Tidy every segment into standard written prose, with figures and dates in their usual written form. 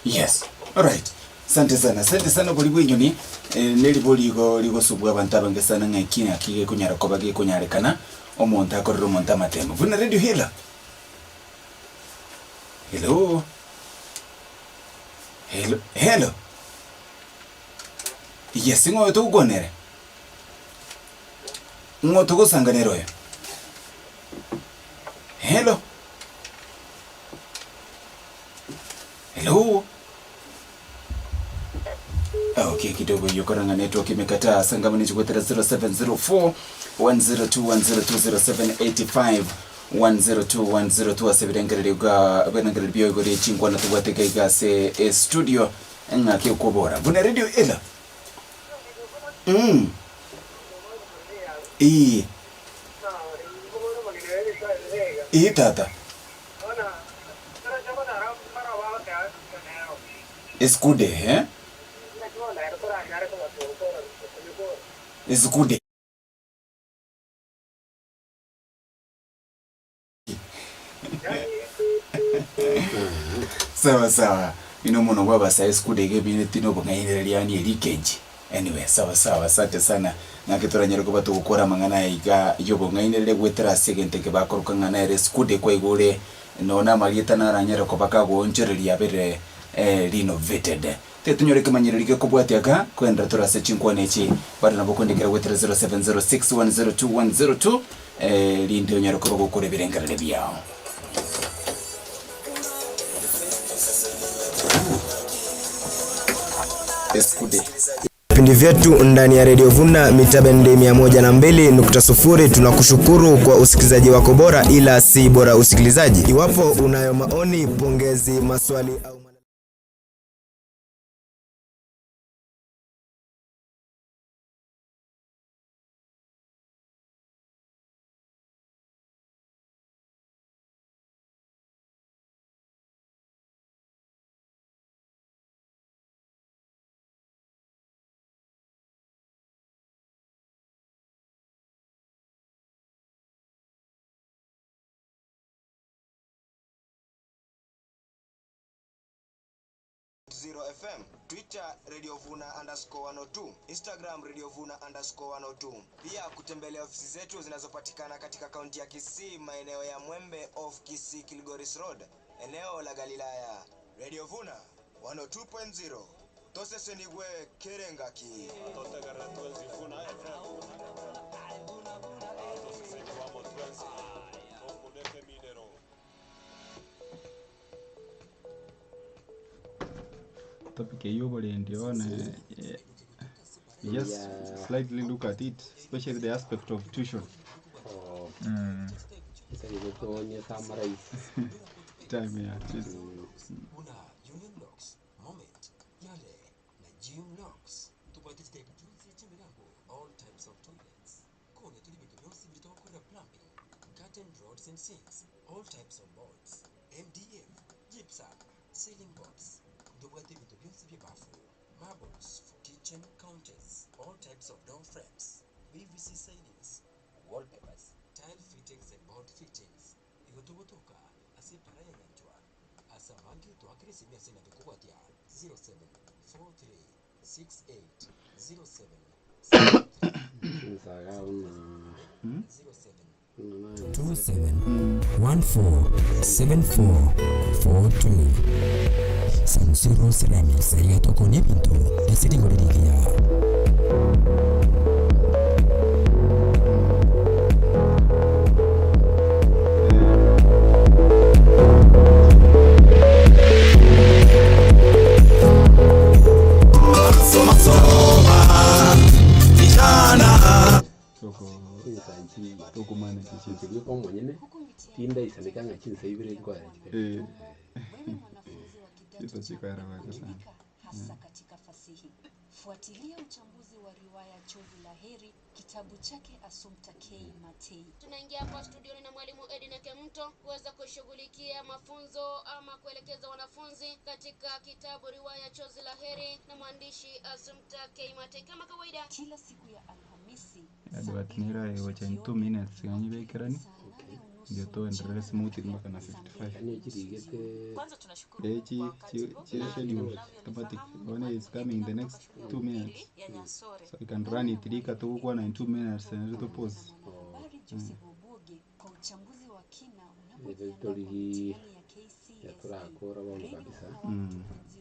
Yes. All right. Sante sana buli bwenyoni neli liko subwa abantu abangesana ngakina kige kunyara ko bage kunyarekana omuntu akorero omuntu amatemo vuna radio hila. Hello. Yes, ngo to gonere. Ngo to gosanganero yo. Hello. Okay, kidogo yokoranga network imekataa. Sangamani chukutera 0704 102 102 asebirengere ga benangere byo gore chingwa na tubwateka igase studio ngake ukobora. Vuna radio ela. Tata. Escude, eh? Escude. Sawa. Inomono baba sa escude gebine tino bongayire liani elikeji. Anyway, sawa. Asante sana. Ngakitora nyero ko batu gukora mangana iga yobo ngayine gwetera segente ke bakoruka ngana escude kwa igure nona marieta naranyero ko bakago onchereria bere renovated. Tetunyoreke manyirike kubwatiaga kwenda turase chinkwane chi bari nabokondekera gwetera 0706102102 linde onyero ko bagukore birengerere byao. Escude. Vipindi vyetu ndani ya Radio Vuna mitabendi 102.0. Tunakushukuru kwa usikilizaji wako bora, ila si bora usikilizaji. Iwapo unayo maoni, pongezi, maswali au FM, Twitter Radio Vuna _102, Instagram Radio Vuna _102. Pia kutembelea ofisi zetu zinazopatikana katika kaunti ya Kisii, maeneo ya Mwembe off Kisii Kilgoris Road, eneo la Galilaya. Radio Vuna 102.0. Tose senigwe kerengaki. Topic hiyo bali ndio na just slightly look at it, especially the aspect of tuition. Sasa hiyo tuone summarize time ya just una union locks moment yale na gym locks tupate step juzi chimirango all types of toilets kone tulibito byose bitokora plumbing curtain rods and sinks all types of boards MDF gypsum ceiling boards tupate bito byose byabafu marbles for kitchen counters all types of door frames PVC sidings wallpapers tile fittings and board fittings igotobotoka asipara yanjwa asamangi to akresi mia sina bikuwatia 27147442 Sansiro Ceramics ayatoko nebintu esiringoriria. Toko mana kichi kwa mwenyene tinda isamekanga chinsa ibire kwa wewe mwanafunzi wa kidato cha hasa katika fasihi. Fuatilia uchambuzi wa riwaya Chozi la Heri, kitabu chake Assumpta K. Matei. Tunaingia hapa studioni na mwalimu Edina Kemto kuweza kushughulikia mafunzo ama kuelekeza wanafunzi katika kitabu riwaya Chozi la Heri na mwandishi Assumpta K. Matei kama kawaida kila siku ya Alhamisi. Adwa tinira wacha 2 minutes yanyibe kirani. ndio to endelee smooth mpaka na 55. yani chirigete Schedule automatic when is coming in the next 2 minutes, so you can run it lika tu kwa na in 2 minutes and to pause. Kwa uchambuzi wa kina unapojiandaa ya KCSE ya turakora bono kabisa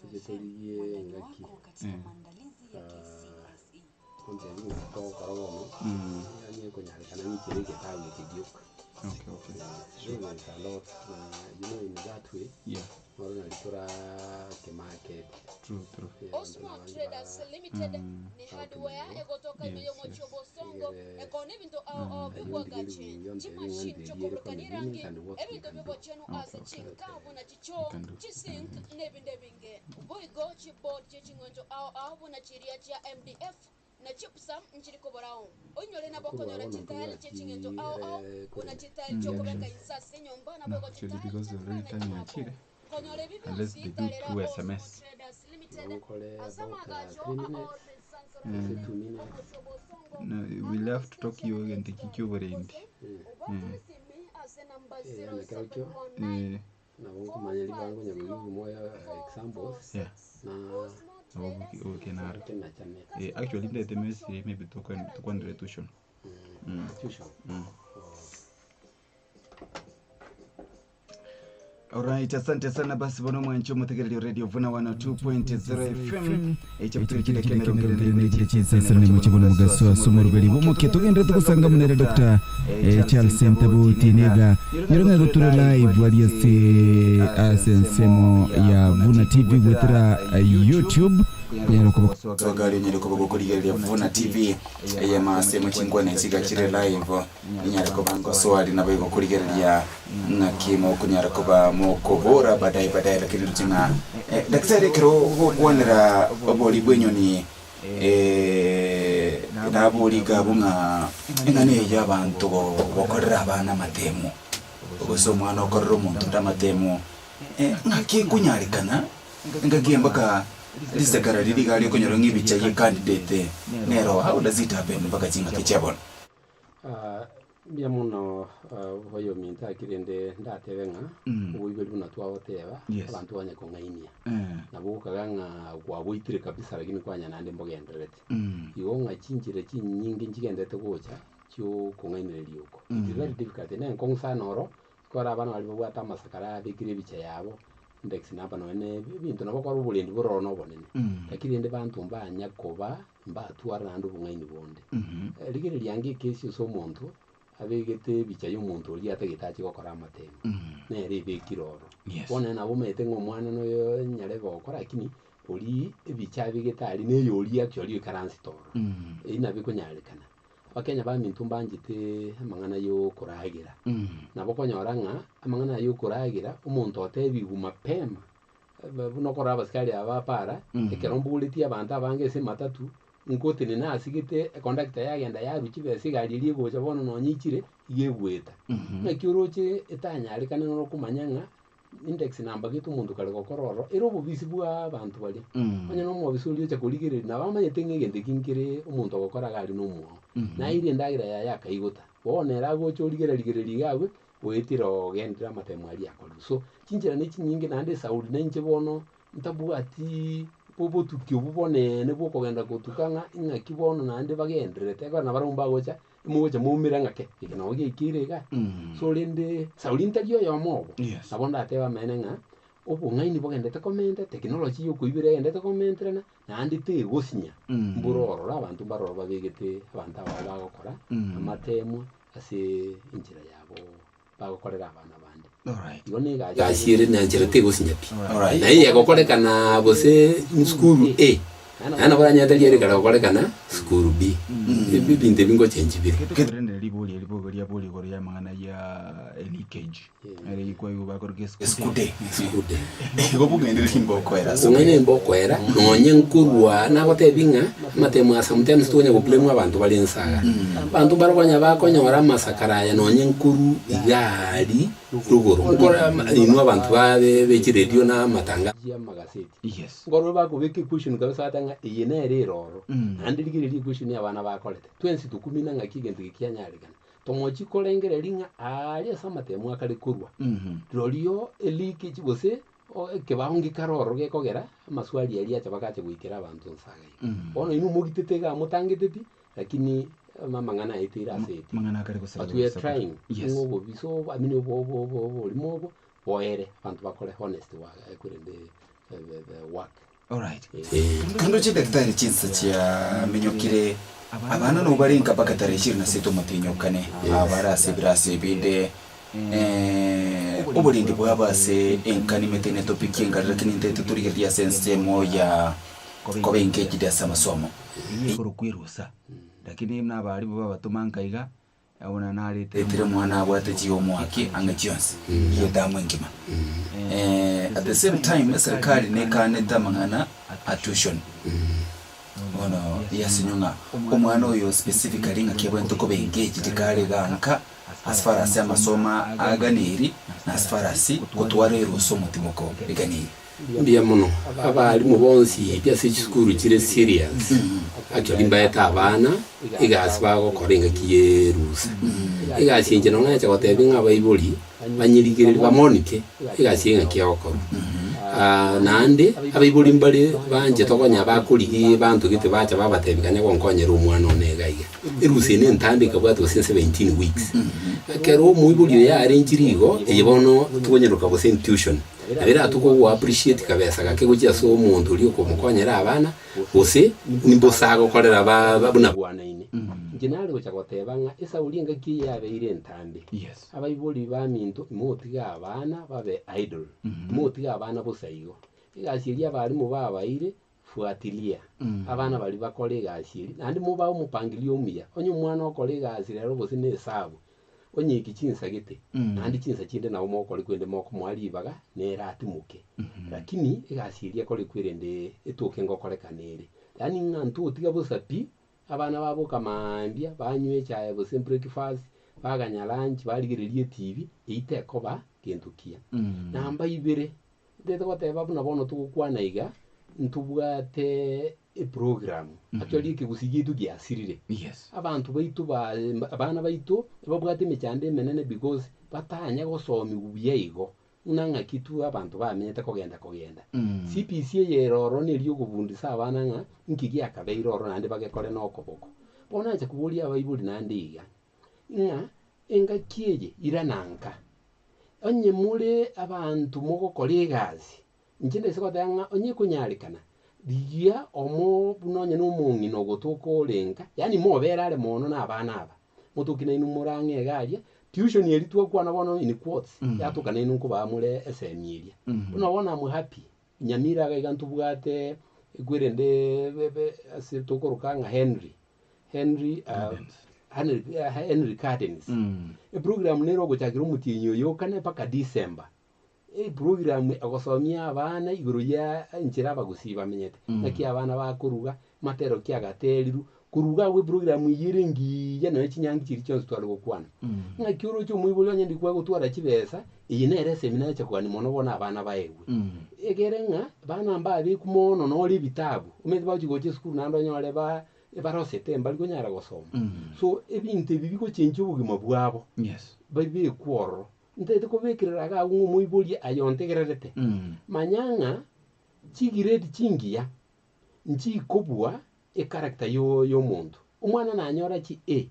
tujitoliye ngaki katika maandalizi ya KCSE konde ni to korobono yani ko nyalekana ni kirege tawe kidiuka. Okay. Sure, there's a lot, in that way. Yeah. More than the market. True. Osmo Traders Limited ni hardware egotoka biyo mochobo songo ekone bintu au bibwa gachi chimashine chokobrokani rangi ebintu bibwa chenu ase chinkabu na chicho chisink nebindebinge boigo chibod chichingonjo au na chiria cha MDF na chipsam nchiri koborao onyole na bokonyora chitali chichingeto au kuna chitali chokobeka insasi nyomba na boko chitali because of the time ya chile. Unless they do 2 SMS. No, we'll have to talk you and take you over in. Na wongo manyeli bango nyabuyu moya examples. Yeah. Okay, na actually the MS maybe to kwenda tuition. Tuition. Alright, asante sana basi bono mwancho mutegerero radio vuna 102.0 FM echabutire kile kenero ngere chinsa ne muchibono mugaso somorubeli Omokia tugende tukusanga munere Dr. Charles Mtabu Tinega nyironga gutura live waliase asensemo ya Vuna TV withra YouTube Sogali nyiriko bogokoligeria Vuna TV yema semo chingwa nesiga chire live nyariko bango swali na bego koligeria na kimo kunyariko ba mokobora badai lakini rutinga daktari kiro kuonera oboli bwenyoni naboli gabunga ngane y'abantu bokorera abana matemo ubusomwa no korera umuntu ndamatemo ngaki kunyarikana ngagiyembaka lisagara riri gali kunyoro ngibicha ye candidate nero how does it happen mpaka chinga kichabona bia muno hoyo minta kirende ndatebenga ubibelu na twawoteba abantu banya kongainia na bukaganga kwa boitire kabisa lakini kwanya nande mbogenderete igonga chinjire chinyingi njigendete gocha cyo kongainireri uko it is very difficult ne nkongsa noro kora abana bali bwata masakara bikire bicha yabo index napa no ne bintu nabo kwa rubulendi buroro no bonene lakini ndi bantu mbanya koba mbatwara nandu bungaini bonde ligere lyangi kesi so muntu abegete bicha y'umuntu uri ategetachi gukora amatemo nere bekiroro bona nabo mete ngomwana no nyare gukora lakini uri bicha begetari ne yori actually currency toro ina bikunyarikana bakenya ba mintu mbangite amangana yo kuragira nabo konyoranga amangana yo kuragira umuntu otebigu mapema buno kora abaskari abapara ekerombuliti abantu abange se matatu ngote ni nasigite conductor yagenda yaruki besigari ligocha bono nonyikire yegweta nakiuroche etanyarikana no kumanyanga index number gitu mundu kale gokororo ero bubisi bwa abantu bali anya no mo bisulio cha kuligire na bamanye tengegende kinkire umuntu gokora gali no muo na iri ndagira yakaigota bonera gocho ligere ligawe wetiro gendira matemo ali akolu so chinjira ne chinyingi nande saudi nenche bono ntabu ati bobo tukyo bubone ne bwo kogenda gutukanga inga kibono nande bagenderete ko na barumba gocha mugocha mumira ngake ikina oge ikirega so lende saudi ntario yo mobo abonda ateba menenga obo ngaini bogendete komente technology yo kuibire gendete komentrena nandi te gosinya mburoro abantu baroro babegete abantu ababa gukora amatemo ase injira yabo bagukorera abana bandi yone gashire nanjira te gosinya pi na iya gukorekana bose school A ana baranya taliere kala gukorekana school B bibinde bingo change bire kedrende liboli gori ya mangana ya leakage ere ikwa yo bakorge skude gobugende limbo kwera ngene mbo kwera nonye nkurwa na gotebinga matemu asa sometimes tonya goplemwa abantu bali nsaga bantu barwanya bakonyora masakara ya nonye nkuru igari rugoro ngora inu abantu babe bekiredio na matanga ya magaseti ngoro bakubike question kabisa atanga yene rero andi ligire question ya bana bakolete 20 tukumina ngakigende kianyarigana tomochi kolengere ringa ali samate mwaka likurwa rolio eliki chibose kebaongi karoro gekogera amaswali yali achabakache guikira abantu nsaga bono inu mugitete mutangiteti lakini mangana etira aseti mangana kare kusaba but we are trying ngo biso amini bo limobo boere abantu bakole honest wa kurende the work. All right. Kando chi daktari chinsa chia menyokire abana no barinka bakatare 26 mutinyokane abara sebirase binde obulindi bwabase enkani metene topic yengarira kininte tuturiga dia sense moya kobe engage dia samasomo ikoro kwirusa lakini mna abarimu babatumankaiga abona nari tetire mwana abwate jiyo mwaki angajonse yedamu ngima at the same time serikali nekane damangana tuition ono yasinyunga omwana oyo specifically ngakebwento kobe engage tikale ganka as far as amasoma aganiri na as far as kutware ruso mutimoko biganiri ndiye muno abalimu bonsi bya school kire serious actually mbayeta abana igasi bago korenga kiyerusa igasi inje no ngacha gotebinga abayibuli banyirigirira bamonike igasi inga kiyoko nande abayibuli mbali banje tokonya bakuligi bantu gite bacha babatebikane konkonyera umwana onegaiga irusi ne ntandika bwato since 17 weeks kero muibuli ya arrange eyibono tubonyeruka bo tuition abira tuko appreciate kabesa kake gukia so umuntu uri ko mukonyera abana bose nimbo sago korera babuna bwana ine nginali go chakotebanga esa ulinga kiyabe ire ntambe abayibuli baminto motiga abana babe idol motiga abana bosayigo igashiri abali mu babaire fuatilia abana bali bakole gashiri nandi mu ba umupangilio umya onye mwana okole gashiri rero bose ne sabu onye ikichinsa gite nandi chinsa chinde na umoko likwende moko mwali baga nera atimuke lakini igashiri akole kwirende etoke ngokole kanere yani ngantu utiga bosapi abana babo kamambia banywe chaye bose breakfast baganya lunch baligiririe TV iteko ba kentukia namba ibere ndete goteba buna bono tukukwana iga ntubwate program actually kigusigitu giasirire abantu baitu abana baitu babwate mechande menene because batanya gosomi gubiyego nanga kitu abantu bamenyete kogenda CPC yeroro neriyo kubundisa abana nga nkigia kabeiroro nande bagekore nokoboko bona nje kubulia abayibuli nandiga nga enga kieye irananka onye mure abantu moko kolegazi njinde sekotanga onye kunyalikana digia omo bunonye n'umungi no gotoko lenga yani mo berare mono na abana aba mutukina inumurange gaje tuition yeri twakwana bono in quotes yatukana inunko bamure SMiria unabona mu happy nyamira ga ntubwate gwirende bebe asitokoroka Henry Gardens program nero gochakira mutinyo yokane paka December program agosomia abana iguru ya nchira bagusiba menyete naki abana bakuruga matero kiagateriru kuruga we program yiringi ya na chinyangi chiri cyose twari gukwana ngaki uro cyo muibulyo nyindi kwa gutwara kibesa iyi nere seminar cyo kwani mono bona abana baewe egerenga bana mbabi kumono no bitabu umeze bachigoche school nando nyore barosete mbali gonyara gosoma so ebinte bibiko chencho bugima bwabo babe kworo ndete ko bekirira ga umuibuli ayontegerete manyanga chigiredi chingiya nchi kobwa character yo muntu umwana nanyora chi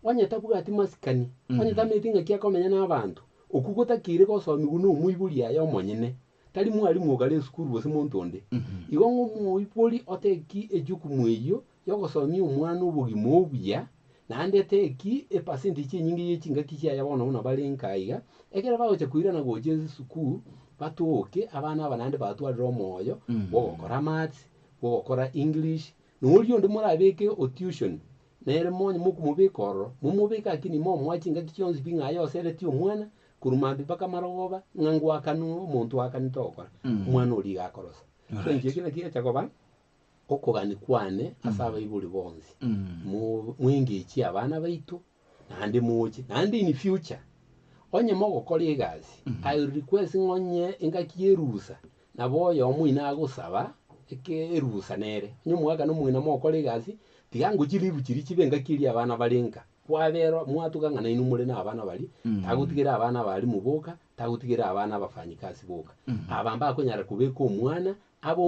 wanyata bugati masikani wanyata metinga kya komenya nabantu okugota kire ko somi guno umuibuli ayo monyene tali mwali mwogale school bose montonde igo umuibuli oteki ejukumweyo yogosomi umwana ubugima obya nande teki percentage nyingi yechinga kichya yabona una balinkaiga ekera bagocha kuira na goje school batoke abana abanande batwalira moyo bogokora maths bogokora English nolyo ndimurabeke o tuition nere monye mukumubikoro mumubika akini mo mwachinga kichonzi binga yose leti umwana kurumambi baka marogoba ngangwa kanu umuntu akanitokora umwana oli gakorosa so nje kina kiya chakoba okogani kwane asaba ibuli bonzi mwingi iki abana baitu nandi muchi nandi in future onye mogo kolegazi I request ngonye engakierusa naboyo omwina agusaba ekerusa nere onye mwaga no mwina mo kolegazi tigango kiribu kiri kibenga kiri abana balenga kwabero mwatuka ngana inumure na abana bali tagutigira abana bali muboka tagutigira abana bafanyikazi boka abamba akonyara kubeka omwana abo